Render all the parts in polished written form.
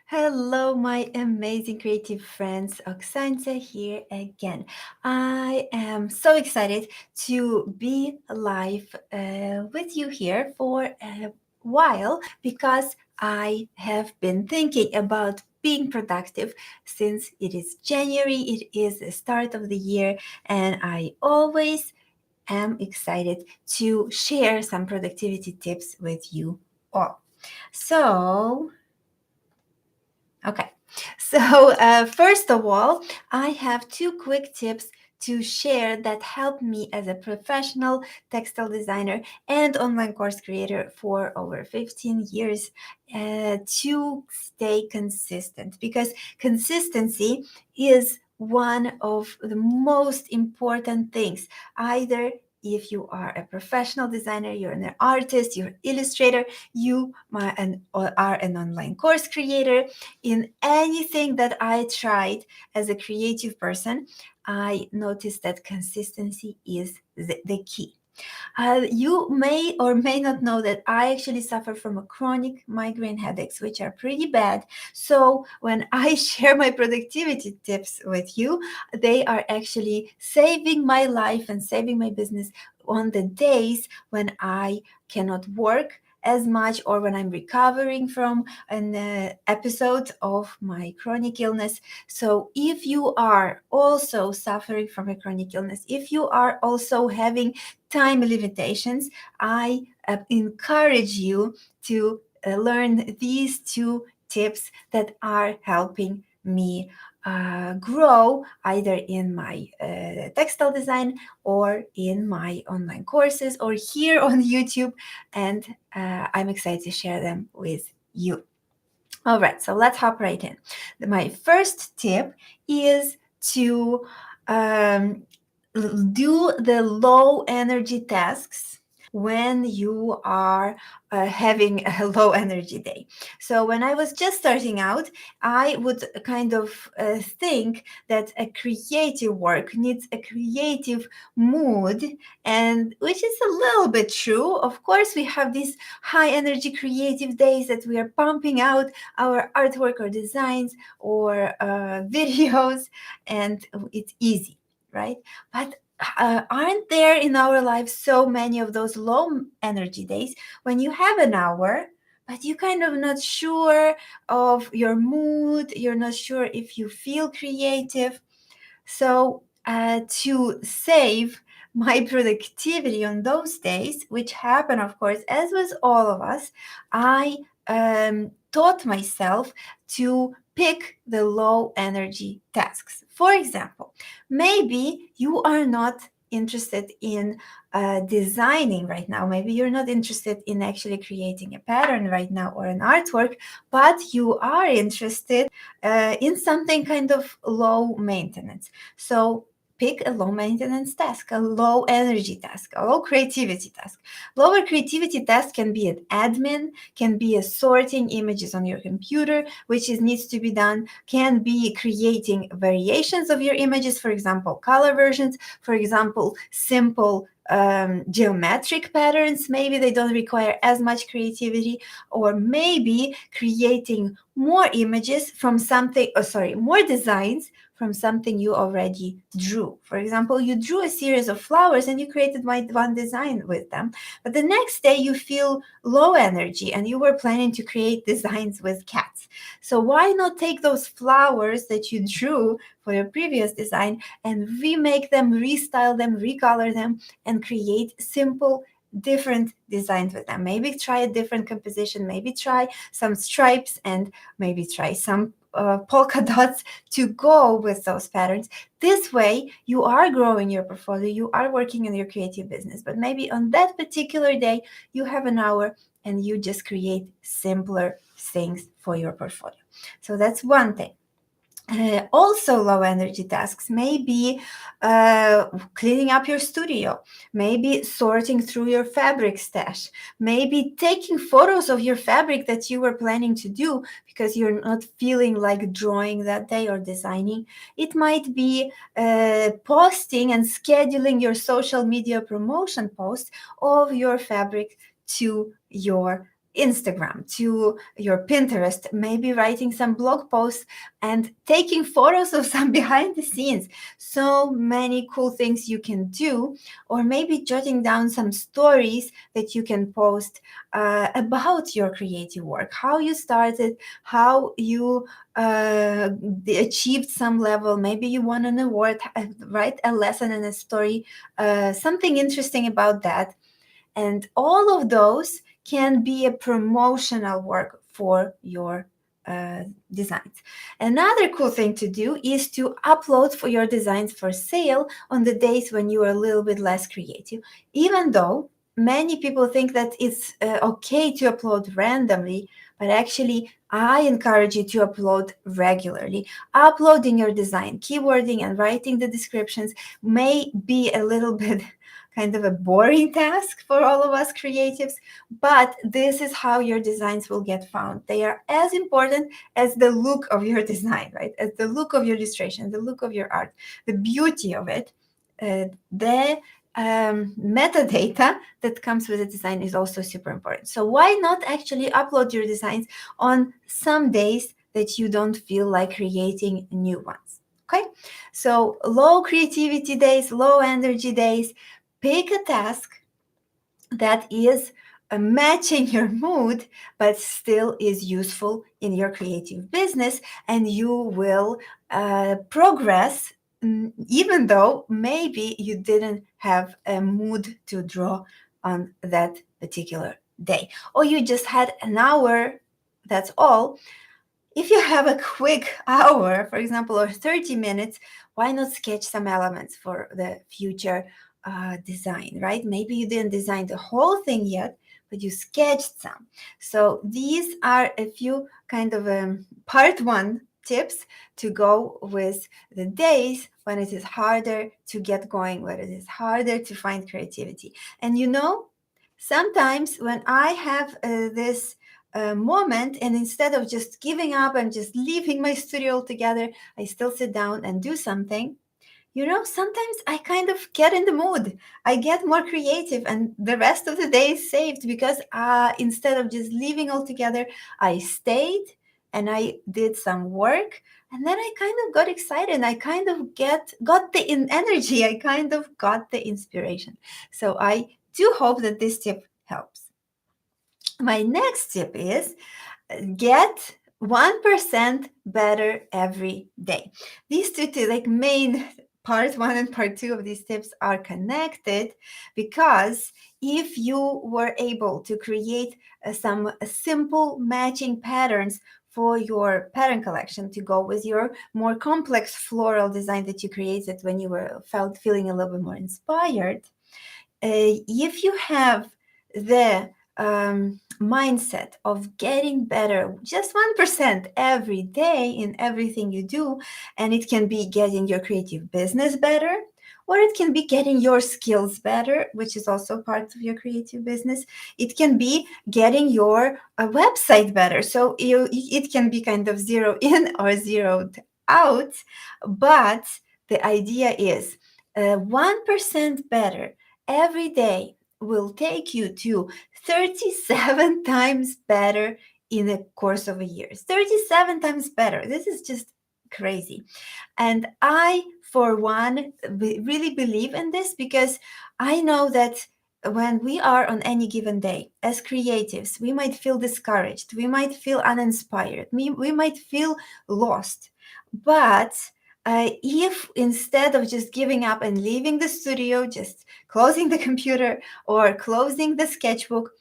Hello, my amazing creative friends. OKSANCIA here again. I am so excited to be live with you here for a while because I have been thinking about being productive since it is January, it is the start of the year, and I always am excited to share some productivity tips with you all. So, okay. First of all, I have two quick tips to share that help me as a professional textile designer and online course creator for over 15 years to stay consistent because consistency is one of the most important things. Either if you are a professional designer, you're an artist, you're an illustrator, are an online course creator, in anything that I tried as a creative person, I noticed that consistency is the key. You may or may not know that I actually suffer from a chronic migraine headaches, which are pretty bad. So when I share my productivity tips with you, they are actually saving my life and saving my business on the days when I cannot work as much or when I'm recovering from an episode of my chronic illness. So if you are also suffering from a chronic illness, if you are also having time limitations, I encourage you to learn these two tips that are helping me grow either in my textile design or in my online courses or here on YouTube. And I'm excited to share them with you. All right, so let's hop right in. My first tip is to um, do the low energy tasks when you are having a low energy day. So when I was just starting out, I would kind of think that a creative work needs a creative mood, and which is a little bit true. Of course, we have these high energy creative days that we are pumping out our artwork or designs or videos, and it's easy, right? But aren't there in our lives so many of those low energy days when you have an hour, but you kind of not sure of your mood, you're not sure if you feel creative? So, to save my productivity on those days, which happen, of course, as with all of us, I taught myself to pick the low energy tasks. For example, maybe you are not interested in designing right now. Maybe you're not interested in actually creating a pattern right now or an artwork, but you are interested in something kind of low maintenance. So pick a low maintenance task, a low energy task, a low creativity task. Lower creativity task can be an admin, can be a sorting images on your computer, which needs to be done, can be creating variations of your images, for example, color versions, for example, simple geometric patterns. Maybe they don't require as much creativity, or maybe creating more images from something, more designs from something you already drew. For example, you drew a series of flowers and you created one design with them, but the next day you feel low energy and you were planning to create designs with cats. So why not take those flowers that you drew for your previous design and remake them, restyle them, recolor them, and create simple different designs with them? Maybe try a different composition, maybe try some stripes, and maybe try some polka dots to go with those patterns. This way, you are growing your portfolio, you are working in your creative business, but maybe on that particular day, you have an hour and you just create simpler things for your portfolio. So that's one thing. Also, low energy tasks may be cleaning up your studio, maybe sorting through your fabric stash, maybe taking photos of your fabric that you were planning to do because you're not feeling like drawing that day or designing. It might be posting and scheduling your social media promotion posts of your fabric to your Instagram, to your Pinterest, maybe writing some blog posts and taking photos of some behind the scenes. So many cool things you can do, or maybe jotting down some stories that you can post about your creative work, how you started, how you achieved some level. Maybe you won an award, write a lesson and a story, something interesting about that. And all of those can be a promotional work for your designs. Another cool thing to do is to upload for your designs for sale on the days when you are a little bit less creative, even though many people think that it's okay to upload randomly, but actually I encourage you to upload regularly. Uploading your design, keywording, and writing the descriptions may be a little bit kind of a boring task for all of us creatives, but this is how your designs will get found. They are as important as the look of your design, right? As the look of your illustration, the look of your art, the beauty of it. The metadata that comes with the design is also super important. So why not actually upload your designs on some days that you don't feel like creating new ones? Okay, so low creativity days, low energy days, pick a task that is matching your mood, but still is useful in your creative business, and you will progress, even though maybe you didn't have a mood to draw on that particular day, or you just had an hour, that's all. If you have a quick hour, for example, or 30 minutes, why not sketch some elements for the future design, right? Maybe you didn't design the whole thing yet, but you sketched some. So these are a few kind of part one tips to go with the days when it is harder to get going, when it is harder to find creativity. And sometimes when I have this moment, and instead of just giving up and just leaving my studio altogether, I still sit down and do something. Sometimes I kind of get in the mood. I get more creative, and the rest of the day is saved because instead of just leaving altogether, I stayed and I did some work, and then I kind of got excited. I kind of got the energy. I kind of got the inspiration. So I do hope that this tip helps. My next tip is get 1% better every day. These two, like main part one and part two of these tips are connected, because if you were able to create some simple matching patterns for your pattern collection to go with your more complex floral design that you created when you were feeling a little bit more inspired, if you have the mindset of getting better just 1% every day in everything you do, and it can be getting your creative business better, or it can be getting your skills better, which is also part of your creative business. It can be getting your website better. So it can be kind of zero in or zeroed out, but the idea is 1% better every day will take you to 37 times better in the course of a year. 37 times better. This is just crazy. And I, for one, really believe in this, because I know that when we are on any given day as creatives, we might feel discouraged, we might feel uninspired, we might feel lost. But if instead of just giving up and leaving the studio, just closing the computer or closing the sketchbook,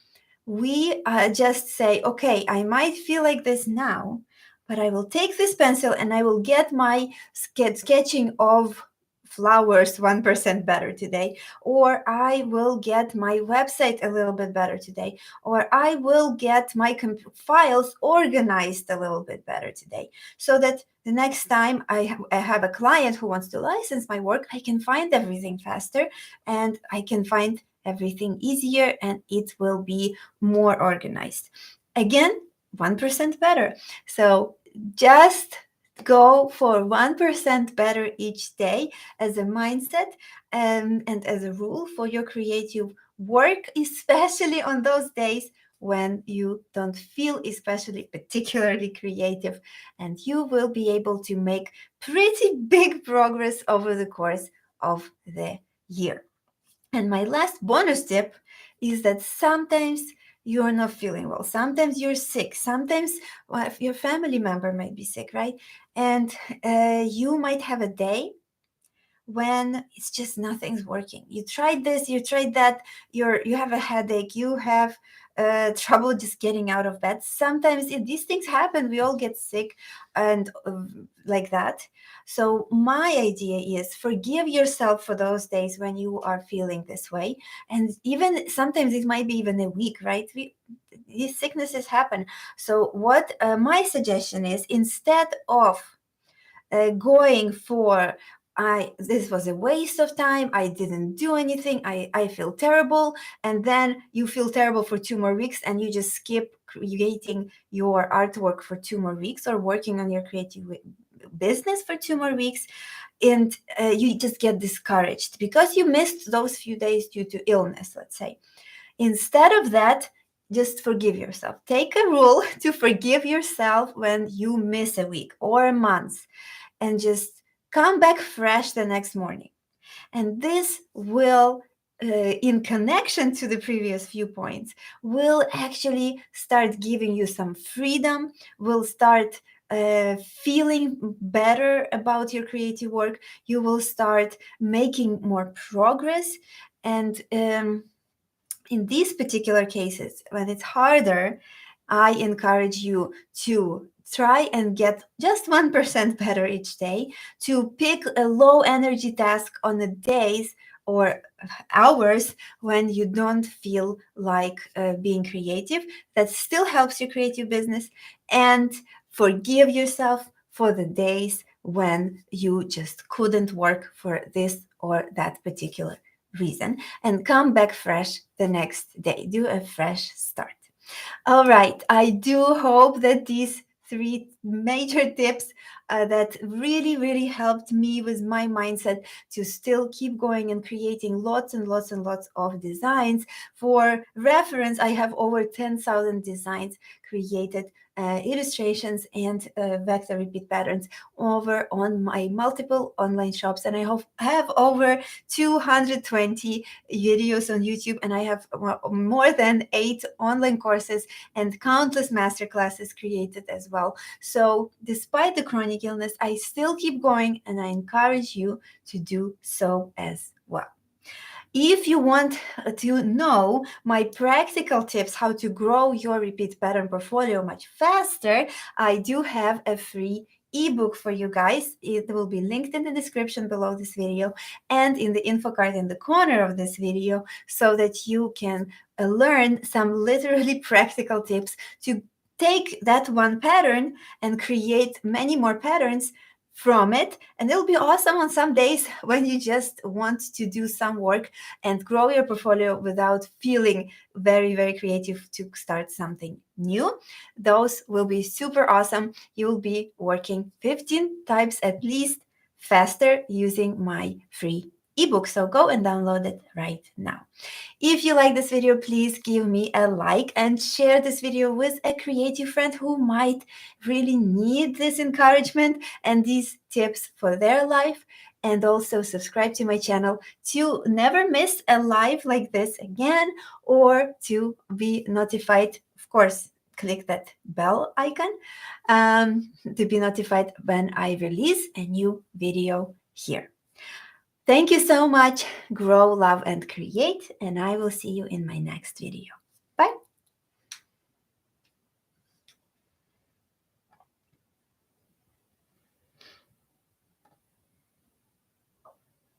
we just say, okay, I might feel like this now, but I will take this pencil and I will get my sketching of flowers 1% better today, or I will get my website a little bit better today, or I will get my files organized a little bit better today, so that the next time I have a client who wants to license my work, I can find everything faster and I can find everything easier, and it will be more organized. Again, 1% better. So just go for 1% better each day as a mindset, and as a rule for your creative work, especially on those days when you don't feel especially particularly creative, and you will be able to make pretty big progress over the course of the year. And my last bonus tip is that sometimes you're not feeling well. Sometimes you're sick. Sometimes your family member might be sick, right? And you might have a day when it's just nothing's working. You tried this, you tried that, you have a headache, you have trouble just getting out of bed. Sometimes these things happen. We all get sick and like that. So my idea is forgive yourself for those days when you are feeling this way. And even sometimes it might be even a week, right? These sicknesses happen. So what my suggestion is, instead of going for this was a waste of time, I didn't do anything, I feel terrible, and then you feel terrible for 2 more weeks and you just skip creating your artwork for 2 more weeks or working on your creative business for 2 more weeks, and you just get discouraged because you missed those few days due to illness, let's say. Instead of that, just forgive yourself. Take a rule to forgive yourself when you miss a week or a month, and just come back fresh the next morning. And this will, in connection to the previous few points, will actually start giving you some freedom, will start feeling better about your creative work. You will start making more progress. And in these particular cases, when it's harder, I encourage you to try and get just 1% better each day, to pick a low energy task on the days or hours when you don't feel like being creative. That still helps your creative business. And forgive yourself for the days when you just couldn't work for this or that particular reason, and come back fresh the next day. Do a fresh start. All right. I do hope that these 3 major tips that really, really helped me with my mindset to still keep going and creating lots and lots and lots of designs. For reference, I have over 10,000 designs created, illustrations and vector repeat patterns over on my multiple online shops. And I have over 220 videos on YouTube, and I have more than 8 online courses and countless masterclasses created as well. So despite the chronic illness, I still keep going, and I encourage you to do so as well. If you want to know my practical tips how to grow your repeat pattern portfolio much faster, I do have a free ebook for you guys. It will be linked in the description below this video and in the info card in the corner of this video, so that you can learn some literally practical tips to take that one pattern and create many more patterns from it. And it'll be awesome on some days when you just want to do some work and grow your portfolio without feeling very, very creative to start something new. Those will be super awesome. You'll be working 15 times at least faster using my free ebook. So go and download it right now. If you like this video, please give me a like and share this video with a creative friend who might really need this encouragement and these tips for their life. And also subscribe to my channel to never miss a live like this again, or to be notified. Of course, click that bell icon to be notified when I release a new video here. Thank you so much. Grow, love, and create, and I will see you in my next video.